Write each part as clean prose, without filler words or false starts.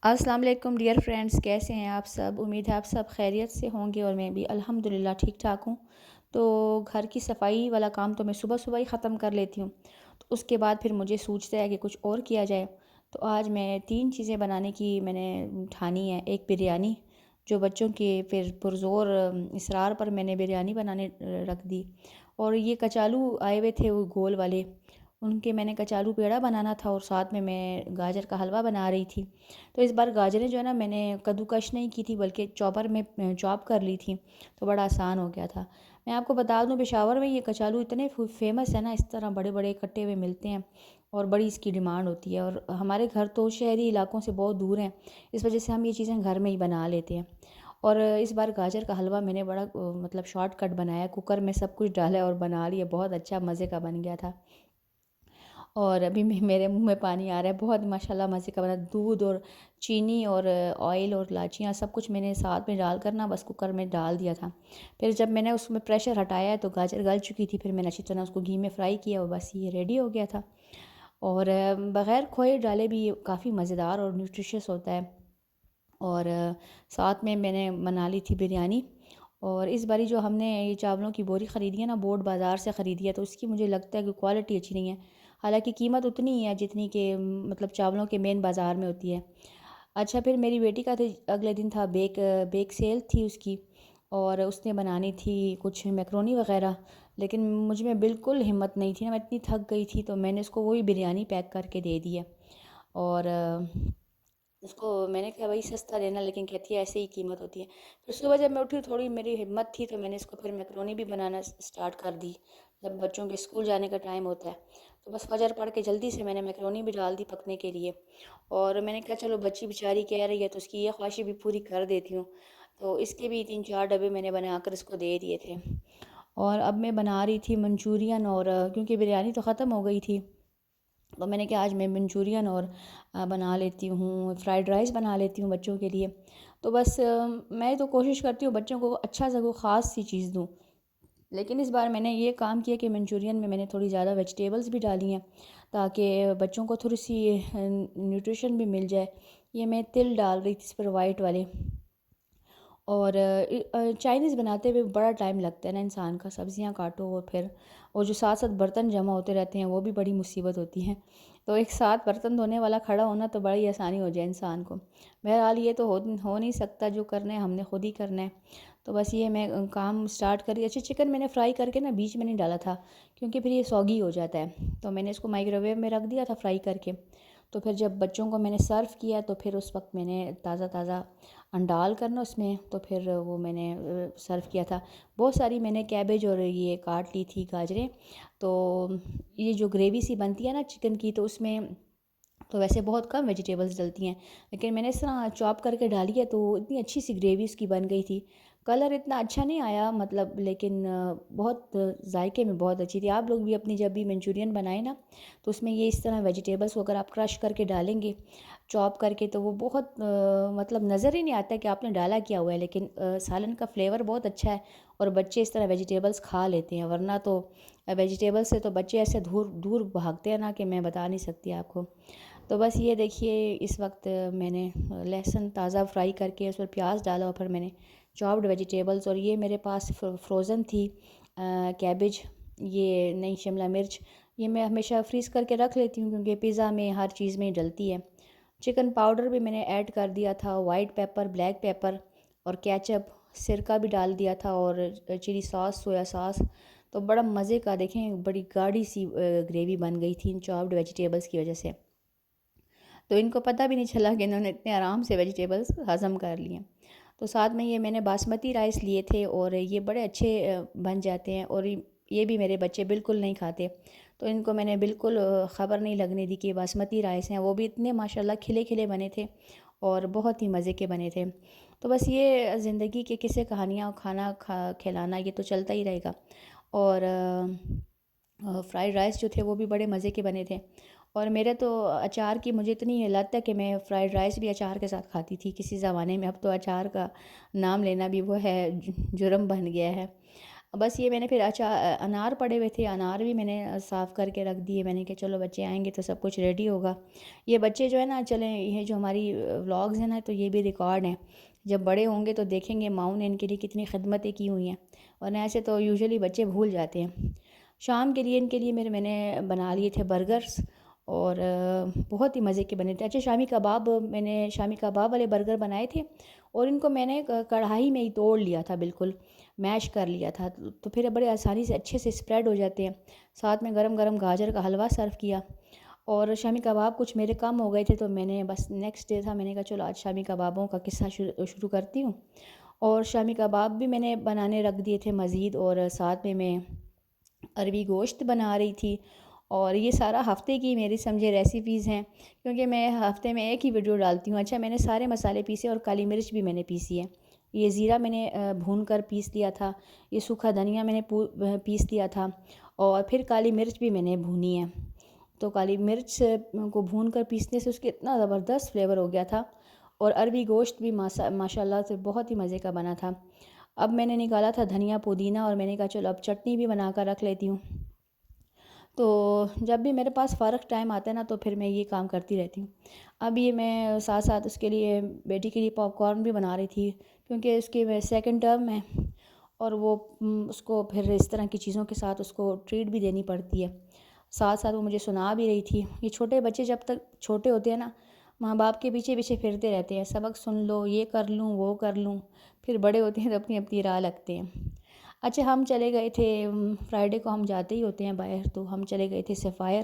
السلام علیکم dear friends, کیسے ہیں آپ سب؟ امید ہے آپ سب خیریت سے ہوں گے اور میں بھی الحمدللہ ٹھیک ٹھاک ہوں۔ تو گھر کی صفائی والا کام تو میں صبح صبح ہی ختم کر لیتی ہوں، تو اس کے بعد پھر مجھے سوچتا ہے کہ کچھ اور کیا جائے۔ تو آج میں 3 چیزیں بنانے کی میں نے ٹھانی ہے۔ ایک بریانی، جو بچوں کے پھر پرزور اصرار پر میں نے بریانی بنانے رکھ دی، اور یہ کچالو آئے ہوئے تھے وہ گول والے، ان کے میں نے کچالو پیڑا بنانا تھا، اور ساتھ میں گاجر کا حلوہ بنا رہی تھی۔ تو اس بار گاجریں جو ہے نا میں نے کدوکش نہیں کی تھی، بلکہ چاپر میں چاپ کر لی تھی، تو بڑا آسان ہو گیا تھا۔ میں آپ کو بتا دوں، پشاور میں یہ کچالو اتنے فیمس ہے نا، اس طرح بڑے بڑے کٹے ہوئے ملتے ہیں اور بڑی اس کی ڈیمانڈ ہوتی ہے، اور ہمارے گھر تو شہری علاقوں سے بہت دور ہیں، اس وجہ سے ہم یہ چیزیں گھر میں ہی بنا لیتے ہیں۔ اور اس بار گاجر کا حلوہ میں نے بڑا مطلب شارٹ کٹ بنایا، کوکر میں سب کچھ ڈالا اور بنا لیا، بہت اچھا مزے کا بن گیا تھا۔ اور ابھی میرے منہ میں پانی آ رہا ہے، بہت ماشاءاللہ مزے کا بنا۔ دودھ اور چینی اور آئل اور لاچیاں سب کچھ میں نے ساتھ میں ڈال کر نا بس کوکر میں ڈال دیا تھا۔ پھر جب میں نے اس میں پریشر ہٹایا تو گاجر گل چکی تھی، پھر میں نے اچھی طرح اس کو گھی میں فرائی کیا اور بس یہ ریڈی ہو گیا تھا۔ اور بغیر کھوئے ڈالے بھی یہ کافی مزیدار اور نیوٹریشس ہوتا ہے۔ اور ساتھ میں نے بنا لی تھی بریانی۔ اور اس باری جو ہم نے یہ چاولوں کی بوری خریدی ہے نا، بورڈ بازار سے خریدی ہے، تو اس کی مجھے لگتا ہے کہ کوالٹی اچھی نہیں ہے، حالانکہ قیمت اتنی ہی ہے جتنی کہ مطلب چاولوں کے مین بازار میں ہوتی ہے۔ اچھا، پھر میری بیٹی کا تھا اگلے دن تھا بیک سیل تھی اس کی، اور اس نے بنانی تھی کچھ میکرونی وغیرہ، لیکن مجھ میں بالکل ہمت نہیں تھی نا، میں اتنی تھک گئی تھی، تو میں نے اس کو وہی بریانی پیک کر کے دے دی ہے۔ اور اس کو میں نے کہا بھائی سستا دینا، لیکن کہتی ہے ایسے ہی قیمت ہوتی ہے۔ پھر صبح جب میں اٹھی تھوڑی میری ہمت تھی، تو میں نے اس کو پھر میکرونی بھی بنانا سٹارٹ کر دی، جب بچوں کے اسکول جانے کا ٹائم ہوتا ہے، تو بس فجر پڑھ کے جلدی سے میں نے میکرونی بھی ڈال دی پکنے کے لیے۔ اور میں نے کہا چلو بچی بیچاری کہہ رہی ہے تو اس کی یہ خواہشیں بھی پوری کر دیتی ہوں، تو اس کے بھی 3-4 ڈبے میں نے بنا کر اس کو دے دیے تھے۔ اور اب میں بنا رہی تھی منچورین، اور کیونکہ بریانی تو ختم ہو گئی تھی، تو میں نے کہا آج میں منچورین اور بنا لیتی ہوں، فرائیڈ رائس بنا لیتی ہوں بچوں کے لیے۔ تو بس میں تو کوشش کرتی ہوں بچوں کو اچھا سا کوئی خاص سی چیز دوں، لیکن اس بار میں نے یہ کام کیا کہ منچورین میں نے تھوڑی زیادہ ویجیٹیبلز بھی ڈالی ہیں، تاکہ بچوں کو تھوڑی سی نیوٹریشن بھی مل جائے۔ یہ میں تل ڈال رہی تھی اس پر وائٹ والے۔ اور چائنیز بناتے ہوئے بڑا ٹائم لگتا ہے نا انسان کا، سبزیاں کاٹو اور پھر جو ساتھ ساتھ برتن جمع ہوتے رہتے ہیں، وہ بھی بڑی مصیبت ہوتی ہیں، تو ایک ساتھ برتن دھونے والا کھڑا ہونا تو بڑی آسانی ہو جائے انسان کو۔ بہرحال یہ تو ہو نہیں سکتا، جو کرنا ہے ہم نے خود ہی کرنا ہے، تو بس یہ میں کام سٹارٹ کری۔ اچھا، چکن میں نے فرائی کر کے نا بیچ میں نہیں ڈالا تھا، کیونکہ پھر یہ سوگی ہو جاتا ہے، تو میں نے اس کو مائکرو ویو میں رکھ دیا تھا فرائی کر کے۔ تو پھر جب بچوں کو میں نے سرو کیا تو پھر اس وقت میں نے تازہ تازہ ڈال کرنا اس میں، تو پھر وہ میں نے سرو کیا تھا۔ بہت ساری میں نے کیبج اور یہ کاٹ لی تھی گاجریں، تو یہ جو گریوی سی بنتی ہے نا چکن کی، تو اس میں تو ویسے بہت کم ویجیٹیبلز ڈلتی ہیں، لیکن میں نے اس طرح چاپ کر کے ڈالی ہے تو اتنی اچھی سی گریوی اس کی بن گئی تھی۔ کلر اتنا اچھا نہیں آیا مطلب، لیکن بہت ذائقے میں بہت اچھی تھی۔ آپ لوگ بھی اپنی جب بھی منچورین بنائیں نا، تو اس میں یہ اس طرح ویجیٹیبلز کو اگر آپ کرش کر کے ڈالیں گے چاپ کر کے، تو وہ بہت مطلب نظر ہی نہیں آتا ہے کہ آپ نے ڈالا کیا ہوا ہے، لیکن سالن کا فلیور بہت اچھا ہے، اور بچے اس طرح ویجیٹیبلز کھا لیتے ہیں، ورنہ تو ویجیٹیبل سے تو بچے ایسے دور دور بھاگتے ہیں نا کہ میں بتا نہیں سکتی آپ کو۔ تو بس یہ دیکھیے، اس وقت میں نے لہسن تازہ فرائی کر کے اس پر پیاز ڈالا، اور پھر میں نے چاپڈ ویجیٹیبلز، اور یہ میرے پاس فروزن تھی کیبج، یہ نئی شملہ مرچ، یہ میں ہمیشہ فریز کر کے رکھ لیتی ہوں، کیونکہ پیزا میں ہر چیز میں ڈلتی ہے۔ چکن پاؤڈر بھی میں نے ایڈ کر دیا تھا، وائٹ پیپر، بلیک پیپر اور کیچپ، سرکہ بھی ڈال دیا تھا، اور چلی ساس، سویا ساس، تو بڑا مزے کا، دیکھیں بڑی گاڑھی سی گریوی بن گئی تھی ان چاپڈ ویجیٹیبلز کی وجہ سے، تو ان کو پتہ بھی نہیں چلا کہ انہوں نے اتنے آرام سے ویجیٹیبلز ہضم کر لی ہیں۔ تو ساتھ میں یہ میں نے باسمتی رائس لیے تھے، اور یہ بڑے اچھے بن جاتے ہیں، اور یہ بھی میرے بچے بالکل نہیں کھاتے، تو ان کو میں نے بالکل خبر نہیں لگنے دی کہ باسمتی رائس ہیں، وہ بھی اتنے ماشاءاللہ کھلے کھلے بنے تھے اور بہت ہی مزے کے بنے تھے۔ تو بس یہ زندگی کے قصے کہانیاں، کھانا کھلانا یہ تو چلتا ہی رہے گا۔ اور فرائیڈ رائس جو تھے وہ بھی بڑے مزے کے بنے تھے، اور میرے تو اچار کی مجھے اتنی لت ہے کہ میں فرائیڈ رائس بھی اچار کے ساتھ کھاتی تھی کسی زمانے میں، اب تو اچار کا نام لینا بھی وہ ہے جرم بن گیا ہے۔ بس یہ میں نے پھر انار پڑے ہوئے تھے، انار بھی میں نے صاف کر کے رکھ دیے، میں نے کہ چلو بچے آئیں گے تو سب کچھ ریڈی ہوگا۔ یہ بچے جو ہے نا، چلیں یہ جو ہماری ولاگز ہیں نا، تو یہ بھی ریکارڈ ہیں، جب بڑے ہوں گے تو دیکھیں گے ماؤں نے ان کے لیے کتنی خدمتیں کی ہوئی ہیں، ورنہ ایسے تو یوزلی بچے بھول جاتے ہیں۔ شام کے لیے ان کے لیے میں نے بنا لیے تھے برگرز، اور بہت ہی مزے کے بنے تھے۔ اچھا، میں نے شامی کباب والے برگر بنائے تھے، اور ان کو میں نے کڑھائی میں ہی توڑ لیا تھا، بالکل میش کر لیا تھا، تو پھر بڑے آسانی سے اچھے سے اسپریڈ ہو جاتے ہیں۔ ساتھ میں گرم گرم گاجر کا حلوہ سرو کیا، اور شامی کباب کچھ میرے کم ہو گئے تھے، تو میں نے بس نیکسٹ ڈے تھا، میں نے کہا چلو آج شامی کبابوں کا قصہ شروع کرتی ہوں۔ اور شامی کباب بھی میں نے بنانے رکھ دیے تھے مزید، اور ساتھ میں عربی گوشت بنا رہی تھی، اور یہ سارا ہفتے کی میری سمجھے ریسیپیز ہیں، کیونکہ میں ہفتے میں ایک ہی ویڈیو ڈالتی ہوں۔ اچھا، میں نے سارے مسالے پیسے، اور کالی مرچ بھی میں نے پیسی ہے، یہ زیرہ میں نے بھون کر پیس لیا تھا، یہ سوکھا دھنیا میں نے پیس لیا تھا، اور پھر کالی مرچ بھی میں نے بھونی ہے۔ تو کالی مرچ کو بھون کر پیسنے سے اس کے اتنا زبردست فلیور ہو گیا تھا، اور عربی گوشت بھی ماشاء اللہ سے بہت ہی مزے کا بنا تھا۔ اب میں نے نکالا تھا دھنیا پودینہ، اور میں نے کہا چلو اب چٹنی بھی بنا کر رکھ لیتی ہوں۔ تو جب بھی میرے پاس فارغ ٹائم آتا ہے نا، تو پھر میں یہ کام کرتی رہتی ہوں۔ اب یہ میں ساتھ ساتھ اس کے لیے بیٹی کے لیے پاپ کارن بھی بنا رہی تھی، کیونکہ اس کی سیکنڈ ٹرم ہے، اور وہ اس کو پھر اس طرح کی چیزوں کے ساتھ اس کو ٹریٹ بھی دینی پڑتی ہے۔ ساتھ ساتھ وہ مجھے سنا بھی رہی تھی۔ یہ چھوٹے بچے جب تک چھوٹے ہوتے ہیں نا، ماں باپ کے پیچھے پیچھے پھرتے رہتے ہیں، سبق سن لو، یہ کر لوں وہ کر لوں، پھر بڑے ہوتے ہیں تو اپنی اپنی راہ لگتے ہیں۔ اچھا، ہم چلے گئے تھے فرائیڈے کو، ہم جاتے ہی ہوتے ہیں باہر، تو ہم چلے گئے تھے سفائر۔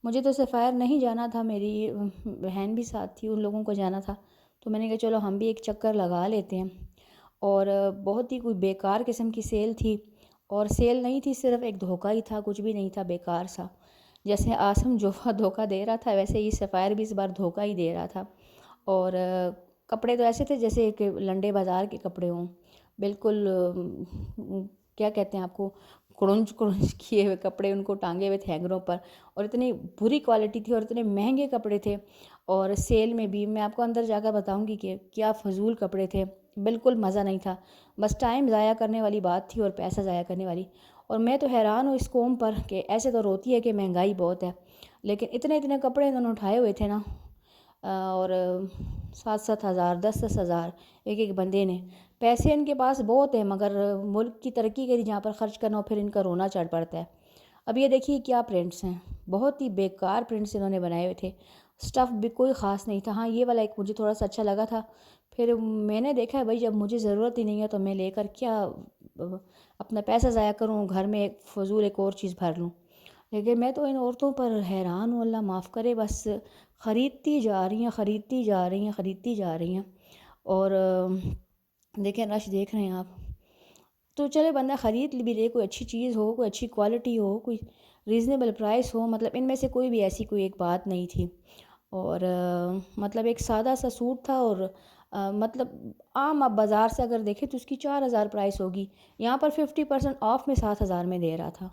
مجھے تو سفائر نہیں جانا تھا، میری بہن بھی ساتھ تھی، ان لوگوں کو جانا تھا، تو میں نے کہا چلو ہم بھی ایک چکر لگا لیتے ہیں۔ اور بہت ہی کوئی بیکار قسم کی سیل تھی، اور سیل نہیں تھی، صرف ایک دھوکہ ہی تھا، کچھ بھی نہیں تھا، بیکار سا۔ جیسے آسم جو دھوکہ دے رہا تھا، ویسے ہی سفائر بھی اس بار دھوکہ ہی دے رہا تھا۔ اور کپڑے تو ایسے تھے جیسے کہ لنڈے بازار کے کپڑے ہوں، بالکل کیا کہتے ہیں آپ کو، کرنچ کرنچ کیے ہوئے کپڑے، ان کو ٹانگے ہوئے تھے ہینگروں پر، اور اتنی بری کوالٹی تھی، اور اتنے مہنگے کپڑے تھے، اور سیل میں بھی میں آپ کو اندر جا کر بتاؤں گی کہ کیا فضول کپڑے تھے، بالکل مزہ نہیں تھا، بس ٹائم ضائع کرنے والی بات تھی، اور پیسہ ضائع کرنے والی۔ اور میں تو حیران ہوں اس قوم پر، کہ ایسے تو روتی ہے کہ مہنگائی بہت ہے، لیکن اتنے کپڑے انہوں نے اٹھائے ہوئے تھے نا، اور 7,000 10,000 ایک ایک بندے نے۔ پیسے ان کے پاس بہت ہیں، مگر ملک کی ترقی کے لیے جہاں پر خرچ کرنا ہو، پھر ان کا رونا چڑھ پڑتا ہے۔ اب یہ دیکھیے کیا پرنٹس ہیں، بہت ہی بیکار پرنٹس انہوں نے بنائے ہوئے تھے، سٹف بھی کوئی خاص نہیں تھا۔ ہاں، یہ والا ایک مجھے تھوڑا سا اچھا لگا تھا، پھر میں نے دیکھا ہے بھائی جب مجھے ضرورت ہی نہیں ہے تو میں لے کر کیا اپنا پیسہ ضائع کروں، گھر میں ایک فضول ایک اور چیز بھر لوں۔ لیکن میں تو ان عورتوں پر حیران ہوں، اللہ معاف کرے، بس خریدتی جا رہی ہیں، خریدتی جا رہی ہیں، خریدتی جا رہی ہیں، اور دیکھیں رش دیکھ رہے ہیں آپ، تو چلے بندہ خرید بھی لے، کوئی اچھی چیز ہو، کوئی اچھی کوالٹی ہو، کوئی ریزنیبل پرائس ہو، مطلب ان میں سے کوئی بھی ایسی کوئی ایک بات نہیں تھی۔ اور مطلب ایک سادہ سا سوٹ تھا، اور مطلب عام آپ بازار سے اگر دیکھیں تو اس کی 4,000 پرائس ہوگی، یہاں پر 50% آف میں 7,000 میں دے رہا تھا۔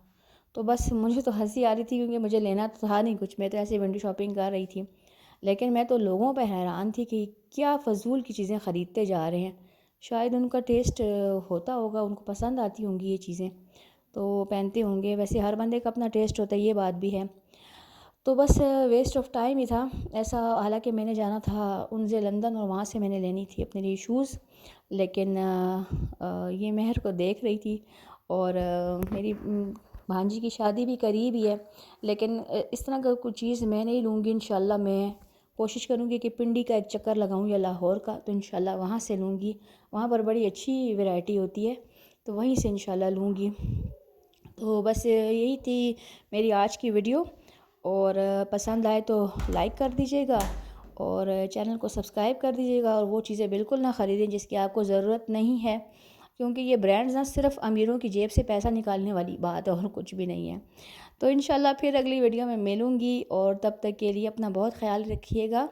تو بس مجھے تو ہنسی آ رہی تھی، کیونکہ مجھے لینا تو تھا نہیں کچھ، میں تو ایسے ونڈو شاپنگ کر رہی تھی، لیکن میں تو لوگوں پہ حیران تھی کہ کیا فضول کی چیزیں خریدتے جا رہے ہیں۔ شاید ان کا ٹیسٹ ہوتا ہوگا، ان کو پسند آتی ہوں گی یہ چیزیں، تو پہنتے ہوں گے، ویسے ہر بندے کا اپنا ٹیسٹ ہوتا ہے، یہ بات بھی ہے۔ تو بس ویسٹ آف ٹائم ہی تھا ایسا، حالانکہ میں نے جانا تھا ان سے لندن، اور وہاں سے میں نے لینی تھی اپنے لیے شوز، لیکن یہ مہر کو دیکھ رہی تھی، اور میری بھانجی کی شادی بھی قریب ہی ہے، لیکن اس طرح کا کوئی چیز میں نہیں لوں گی انشاءاللہ۔ میں کوشش کروں گی کہ پنڈی کا ایک چکر لگاؤں یا لاہور کا، تو انشاءاللہ وہاں سے لوں گی، وہاں پر بڑی اچھی ویرائٹی ہوتی ہے، تو وہیں سے انشاءاللہ لوں گی۔ تو بس یہی تھی میری آج کی ویڈیو، اور پسند آئے تو لائک کر دیجیے گا، اور چینل کو سبسکرائب کر دیجیے گا، اور وہ چیزیں بالکل نہ خریدیں جس کی آپ کو ضرورت نہیں ہے، کیونکہ یہ برانڈز نہ صرف امیروں کی جیب سے پیسہ نکالنے والی بات ہے، اور کچھ بھی نہیں ہے۔ تو انشاءاللہ پھر اگلی ویڈیو میں ملوں گی، اور تب تک کے لیے اپنا بہت خیال رکھیے گا،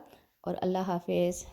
اور اللہ حافظ۔